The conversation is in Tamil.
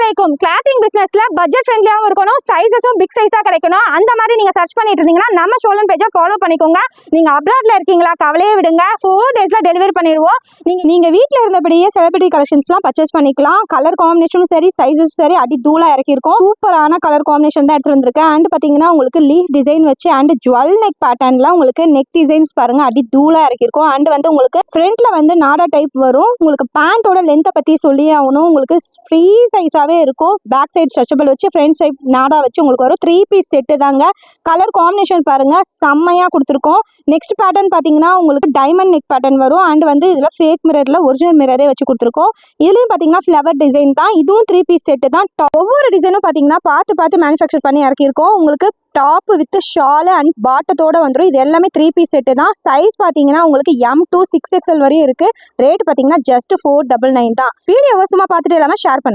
அலைக்கும். கிளாத்திங் பிசினஸ்ல பட்ஜெட் ஃப்ரெண்ட்லியாவும் இருக்கணும், சைஸஸும் பிக் சைஸா கிடைக்கணும். அந்த மாதிரி நீங்க சர்ச் பண்ணிட்டு இருந்தீங்கன்னா நம்ம ஷோலன் பேஜை ஃபாலோ பண்ணிக்கோங்க. நீங்க அப்ராட்ல இருக்கீங்களா, கவலையே விடுங்க, 4 daysல டெலிவரி பண்ணிடுவோம். நீங்க வீட்டில் இருந்தபடியே செலிபிரிட்டி கலெக்ஷன்ஸ்லாம் பர்ச்சேஸ் பண்ணிக்கலாம். கலர் காம்பினேஷனும் சரி, சைஸும் சரி, அடி தூளா இறக்கியிருக்கோம். சூப்பரான கலர் காம்பினேஷன் தான் எடுத்து வந்திருக்கேன். அண்ட் பார்த்தீங்கன்னா உங்களுக்கு லீஃப் டிசைன் வச்சு அண்ட் ஜுவல் நெக் பேட்டர்ன்ல உங்களுக்கு நெக் டிசைன்ஸ் பாருங்க, அடி தூளா இறக்கியிருக்கோம். அண்ட் வந்து உங்களுக்கு ஃப்ரண்ட்ல வந்து நாடா டைப் வரும். உங்களுக்கு பேண்டோட லென்த்தை பற்றி சொல்லி ஆகணும். உங்களுக்கு ஃப்ரீ சைஸாகவே இருக்கும். பேக் சைடு ஸ்ட்ரெச்சபிள் வச்சு ஃப்ரண்ட் சைட் நாடா வச்சு உங்களுக்கு வரும். 3 பீஸ் செட்டு தாங்க. கலர் காம்பினேஷன் பாருங்க, செம்மையா கொடுத்துருக்கோம். நெக்ஸ்ட் பேட்டர்ன் பார்த்தீங்கன்னா உங்களுக்கு டைமண்ட் நெக் பேட்டர்ன் வரும். அண்ட் வந்து இதில் ஃபேக் மிரர்ல ஒரிஜினல் மிரரே வச்சு கொடுத்துருக்கோம். இதுலயும் பார்த்தீங்கன்னா ஃப்ளவர் டிசைன் தான். இதுவும் 3 பீஸ் செட்டு தான். ஒவ்வொரு டிசைனும் பார்த்தீங்கன்னா பார்த்து மேனுஃபேக்சர் பண்ணி இறக்கியிருக்கோம். உங்களுக்கு டாப் வித் ஷால் அண்ட் பாட்டத்தோட வந்துடும். இது எல்லாமே 3 பீஸ் செட்டு தான். சைஸ் பார்த்தீங்கன்னா உங்களுக்கு M to 6XL வரையும் இருக்கு. ரேட் பார்த்தீங்கன்னா ஜஸ்ட் 499 தான். வீடியோவை சும்மா பார்த்துட்டு இல்லாமல் ஷேர் பண்ணுங்க.